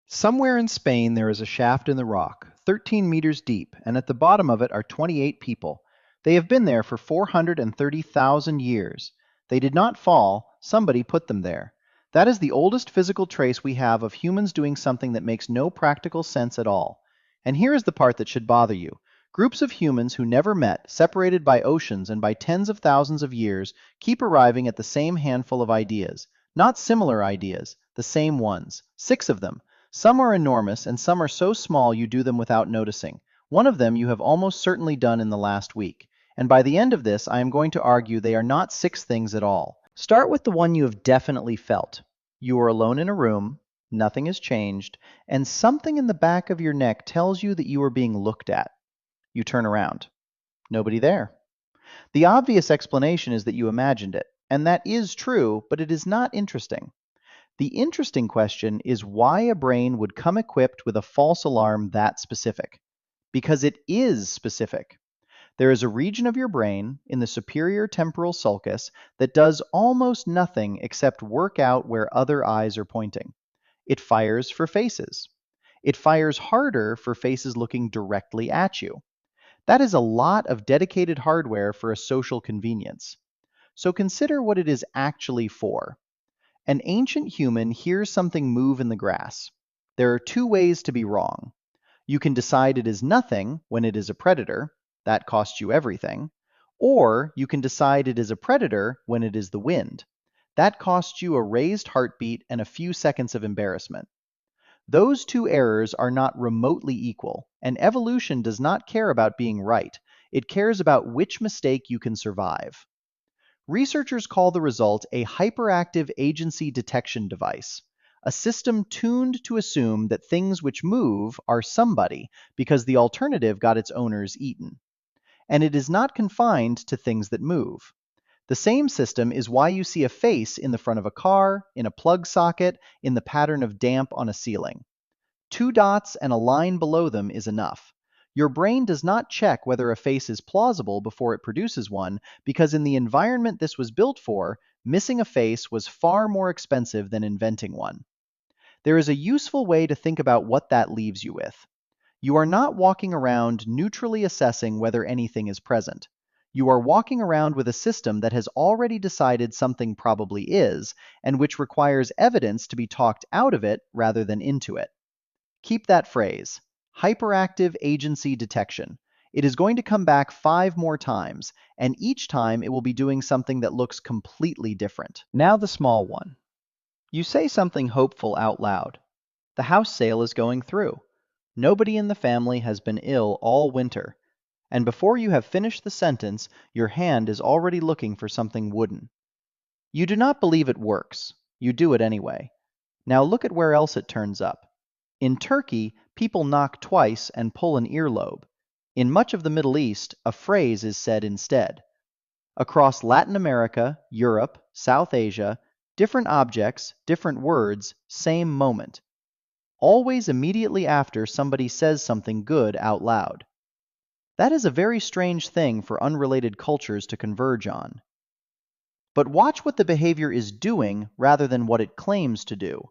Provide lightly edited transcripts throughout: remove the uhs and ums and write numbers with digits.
Somewhere in Spain there is a shaft in the rock, 13 meters deep, and at the bottom of it are 28 people. They have been there for 430,000 years. They did not fall, somebody put them there. That is the oldest physical trace we have of humans doing something that makes no practical sense at all. And here is the part that should bother you. Groups of humans who never met, separated by oceans and by tens of thousands of years, keep arriving at the same handful of ideas. Not similar ideas, the same ones. 6 of them. Some are enormous, and some are so small you do them without noticing. One of them you have almost certainly done in the last week. And by the end of this, I am going to argue they are not 6 things at all. Start with the one you have definitely felt. You are alone in a room, nothing has changed, and something in the back of your neck tells you that you are being looked at. You turn around. Nobody there. The obvious explanation is that you imagined it, and that is true, but it is not interesting. The interesting question is why a brain would come equipped with a false alarm that specific. Because it is specific. There is a region of your brain, in the superior temporal sulcus, that does almost nothing except work out where other eyes are pointing. It fires for faces. It fires harder for faces looking directly at you. That is a lot of dedicated hardware for a social convenience. So consider what it is actually for. An ancient human hears something move in the grass. There are 2 ways to be wrong. You can decide it is nothing when it is a predator, that costs you everything, or you can decide it is a predator when it is the wind. That costs you a raised heartbeat and a few seconds of embarrassment. Those 2 errors are not remotely equal, and evolution does not care about being right. It cares about which mistake you can survive. Researchers call the result a hyperactive agency detection device, a system tuned to assume that things which move are somebody because the alternative got its owners eaten. And it is not confined to things that move. The same system is why you see a face in the front of a car, in a plug socket, in the pattern of damp on a ceiling. 2 dots and a line below them is enough. Your brain does not check whether a face is plausible before it produces one, because in the environment this was built for, missing a face was far more expensive than inventing one. There is a useful way to think about what that leaves you with. You are not walking around neutrally assessing whether anything is present. You are walking around with a system that has already decided something probably is, and which requires evidence to be talked out of it rather than into it. Keep that phrase, hyperactive agency detection. It is going to come back 5 more times, and each time it will be doing something that looks completely different. Now the small one. You say something hopeful out loud. The house sale is going through. Nobody in the family has been ill all winter. And before you have finished the sentence, your hand is already looking for something wooden. You do not believe it works. You do it anyway. Now look at where else it turns up. In Turkey, people knock twice and pull an earlobe. In much of the Middle East, a phrase is said instead. Across Latin America, Europe, South Asia, different objects, different words, same moment. Always immediately after somebody says something good out loud. That is a very strange thing for unrelated cultures to converge on. But watch what the behavior is doing rather than what it claims to do.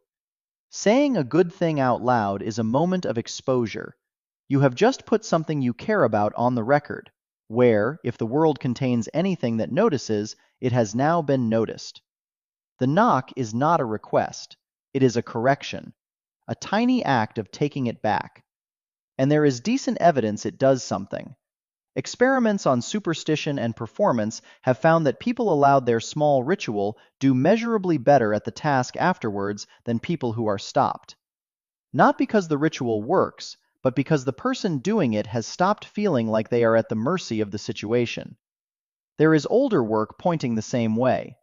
Saying a good thing out loud is a moment of exposure. You have just put something you care about on the record, where, if the world contains anything that notices, it has now been noticed. The knock is not a request. It is a correction, a tiny act of taking it back. And there is decent evidence it does something. Experiments on superstition and performance have found that people allowed their small ritual do measurably better at the task afterwards than people who are stopped. Not because the ritual works, but because the person doing it has stopped feeling like they are at the mercy of the situation. There is older work pointing the same way.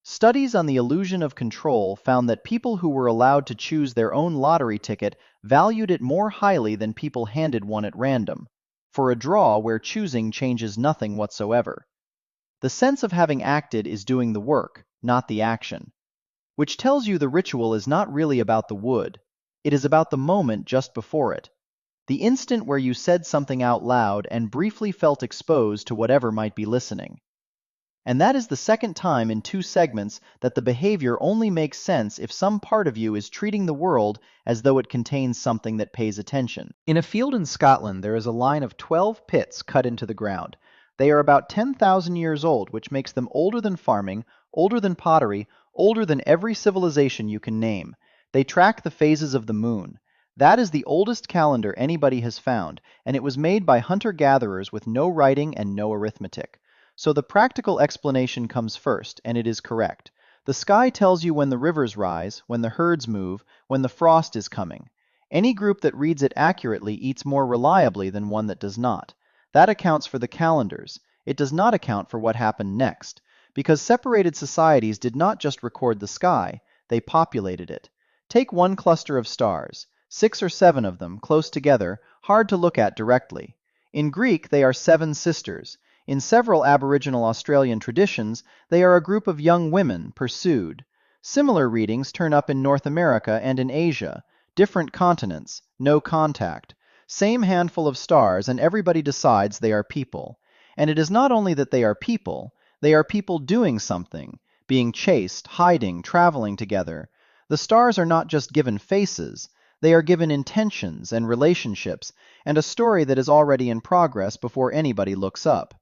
Studies on the illusion of control found that people who were allowed to choose their own lottery ticket valued it more highly than people handed one at random, for a draw where choosing changes nothing whatsoever. The sense of having acted is doing the work, not the action, which tells you the ritual is not really about the wood. It is about the moment just before it, the instant where you said something out loud and briefly felt exposed to whatever might be listening. And that is the second time in 2 segments that the behavior only makes sense if some part of you is treating the world as though it contains something that pays attention. In a field in Scotland, there is a line of 12 pits cut into the ground. They are about 10,000 years old, which makes them older than farming, older than pottery, older than every civilization you can name. They track the phases of the moon. That is the oldest calendar anybody has found, and it was made by hunter-gatherers with no writing and no arithmetic. So the practical explanation comes first, and it is correct. The sky tells you when the rivers rise, when the herds move, when the frost is coming. Any group that reads it accurately eats more reliably than one that does not. That accounts for the calendars. It does not account for what happened next, because separated societies did not just record the sky, they populated it. Take one cluster of stars, 6 or 7 of them, close together, hard to look at directly. In Greek, they are 7 sisters. In several Aboriginal Australian traditions, they are a group of young women pursued. Similar readings turn up in North America and in Asia. Different continents, no contact. Same handful of stars, and everybody decides they are people. And it is not only that they are people doing something, being chased, hiding, traveling together. The stars are not just given faces, they are given intentions and relationships, and a story that is already in progress before anybody looks up.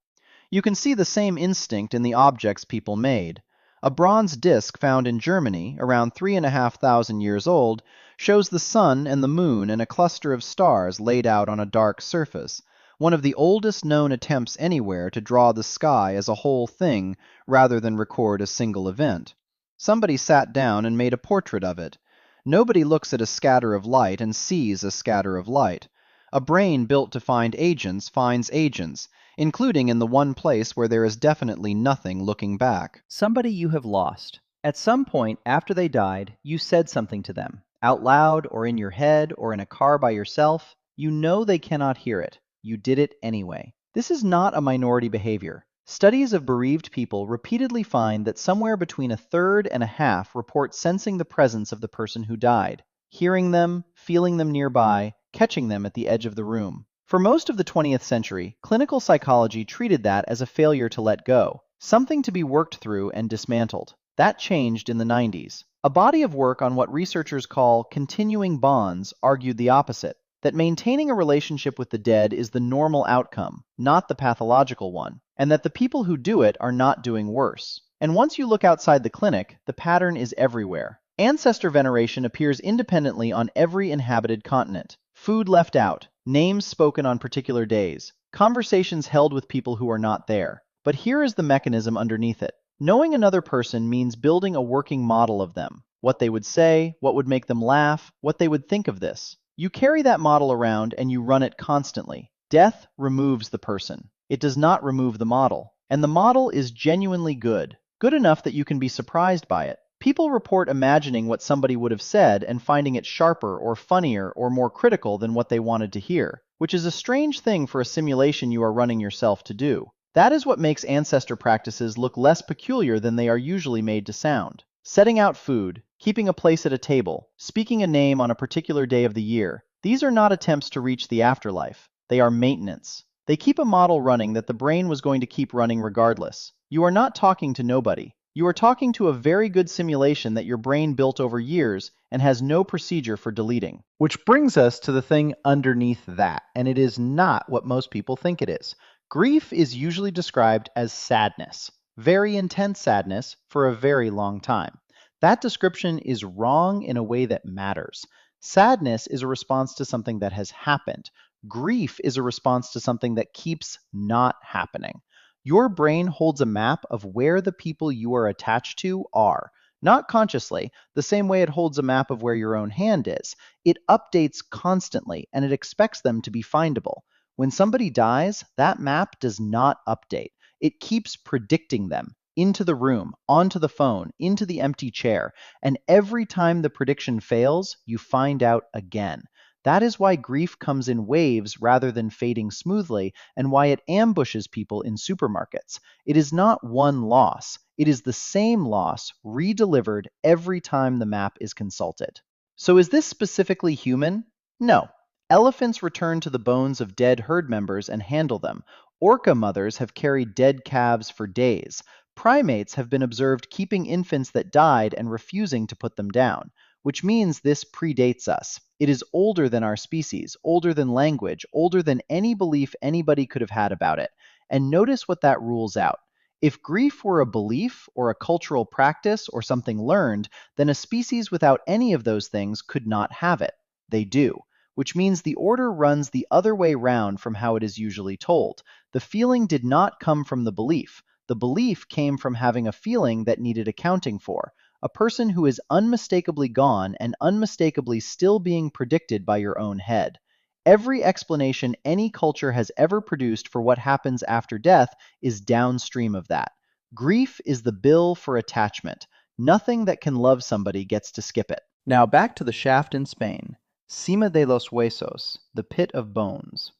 You can see the same instinct in the objects people made. A bronze disc found in Germany, around 3,500 years old, shows the sun and the moon and a cluster of stars laid out on a dark surface, one of the oldest known attempts anywhere to draw the sky as a whole thing rather than record a single event. Somebody sat down and made a portrait of it. Nobody looks at a scatter of light and sees a scatter of light. A brain built to find agents finds agents, including in the one place where there is definitely nothing looking back. Somebody you have lost. At some point after they died, you said something to them, out loud or in your head or in a car by yourself. You know they cannot hear it. You did it anyway. This is not a minority behavior. Studies of bereaved people repeatedly find that somewhere between a third and a half report sensing the presence of the person who died, hearing them, feeling them nearby, catching them at the edge of the room. For most of the 20th century, clinical psychology treated that as a failure to let go, something to be worked through and dismantled. That changed in the 90s. A body of work on what researchers call continuing bonds argued the opposite, that maintaining a relationship with the dead is the normal outcome, not the pathological one, and that the people who do it are not doing worse. And once you look outside the clinic, the pattern is everywhere. Ancestor veneration appears independently on every inhabited continent. Food left out, names spoken on particular days, conversations held with people who are not there. But here is the mechanism underneath it. Knowing another person means building a working model of them, what they would say, what would make them laugh, what they would think of this. You carry that model around and you run it constantly. Death removes the person. It does not remove the model. And the model is genuinely good, good enough that you can be surprised by it. People report imagining what somebody would have said and finding it sharper or funnier or more critical than what they wanted to hear, which is a strange thing for a simulation you are running yourself to do. That is what makes ancestor practices look less peculiar than they are usually made to sound. Setting out food, keeping a place at a table, speaking a name on a particular day of the year, these are not attempts to reach the afterlife. They are maintenance. They keep a model running that the brain was going to keep running regardless. You are not talking to nobody. You are talking to a very good simulation that your brain built over years and has no procedure for deleting. Which brings us to the thing underneath that, and it is not what most people think it is. Grief is usually described as sadness, very intense sadness for a very long time. That description is wrong in a way that matters. Sadness is a response to something that has happened. Grief is a response to something that keeps not happening. Your brain holds a map of where the people you are attached to are, not consciously, the same way it holds a map of where your own hand is. It updates constantly, and it expects them to be findable. When somebody dies, that map does not update. It keeps predicting them into the room, onto the phone, into the empty chair, and every time the prediction fails, you find out again. That is why grief comes in waves rather than fading smoothly, and why it ambushes people in supermarkets. It is not one loss. It is the same loss redelivered every time the map is consulted. So is this specifically human? No. Elephants return to the bones of dead herd members and handle them. Orca mothers have carried dead calves for days. Primates have been observed keeping infants that died and refusing to put them down, which means this predates us. It is older than our species, older than language, older than any belief anybody could have had about it. And notice what that rules out. If grief were a belief or a cultural practice or something learned, then a species without any of those things could not have it. They do, which means the order runs the other way round from how it is usually told. The feeling did not come from the belief. The belief came from having a feeling that needed accounting for. A person who is unmistakably gone and unmistakably still being predicted by your own head. Every explanation any culture has ever produced for what happens after death is downstream of that. Grief is the bill for attachment. Nothing that can love somebody gets to skip it. Now back to the shaft in Spain. Cima de los Huesos, the pit of bones.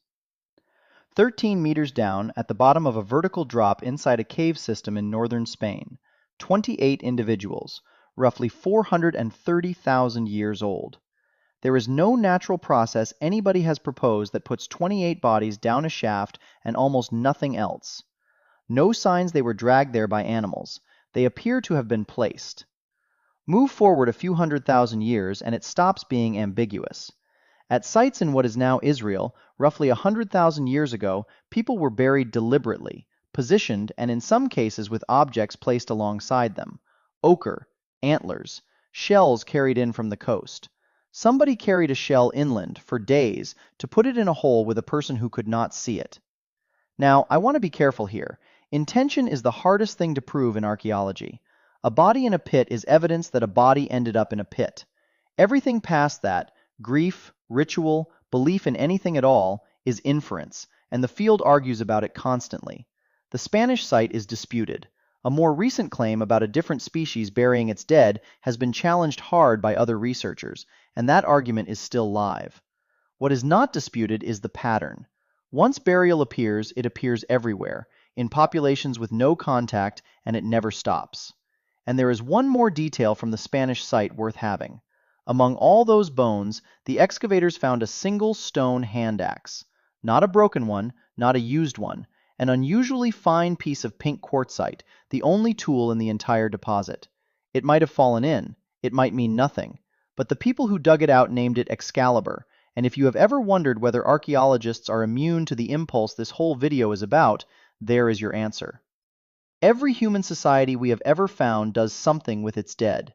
13 meters down at the bottom of a vertical drop inside a cave system in northern Spain. 28 individuals, roughly 430,000 years old. There is no natural process anybody has proposed that puts 28 bodies down a shaft and almost nothing else. No signs they were dragged there by animals. They appear to have been placed. Move forward a few 100,000 years and it stops being ambiguous. At sites in what is now Israel, roughly 100,000 years ago, people were buried deliberately, positioned, and in some cases with objects placed alongside them. Ochre, antlers, shells carried in from the coast. Somebody carried a shell inland for days to put it in a hole with a person who could not see it. Now, I want to be careful here. Intention is the hardest thing to prove in archaeology. A body in a pit is evidence that a body ended up in a pit. Everything past that, grief, ritual, belief in anything at all, is inference, and the field argues about it constantly. The Spanish site is disputed. A more recent claim about a different species burying its dead has been challenged hard by other researchers, and that argument is still live. What is not disputed is the pattern. Once burial appears, it appears everywhere, in populations with no contact, and it never stops. And there is one more detail from the Spanish site worth having. Among all those bones, the excavators found a single stone hand axe. Not a broken one, not a used one. An unusually fine piece of pink quartzite, the only tool in the entire deposit. It might have fallen in, it might mean nothing, but the people who dug it out named it Excalibur, and if you have ever wondered whether archaeologists are immune to the impulse this whole video is about, there is your answer. Every human society we have ever found does something with its dead.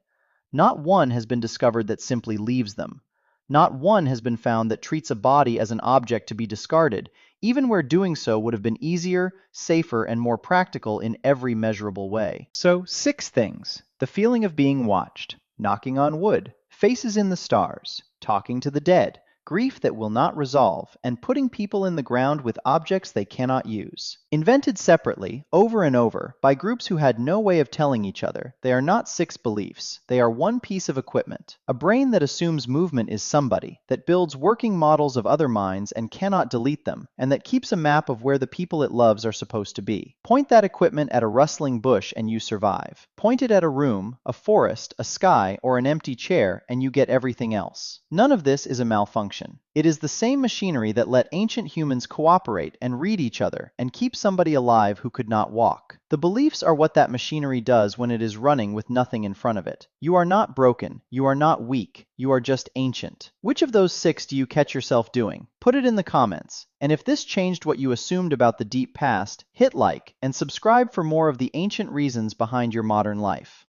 Not one has been discovered that simply leaves them. Not one has been found that treats a body as an object to be discarded, even where doing so would have been easier, safer, and more practical in every measurable way. So, 6 things. The feeling of being watched, knocking on wood, faces in the stars, talking to the dead, grief that will not resolve, and putting people in the ground with objects they cannot use. Invented separately, over and over, by groups who had no way of telling each other, they are not 6 beliefs, they are one piece of equipment. A brain that assumes movement is somebody, that builds working models of other minds and cannot delete them, and that keeps a map of where the people it loves are supposed to be. Point that equipment at a rustling bush and you survive. Point it at a room, a forest, a sky, or an empty chair, and you get everything else. None of this is a malfunction. It is the same machinery that let ancient humans cooperate and read each other and keep somebody alive who could not walk. The beliefs are what that machinery does when it is running with nothing in front of it. You are not broken. You are not weak. You are just ancient. Which of those 6 do you catch yourself doing? Put it in the comments. And if this changed what you assumed about the deep past, hit like and subscribe for more of the ancient reasons behind your modern life.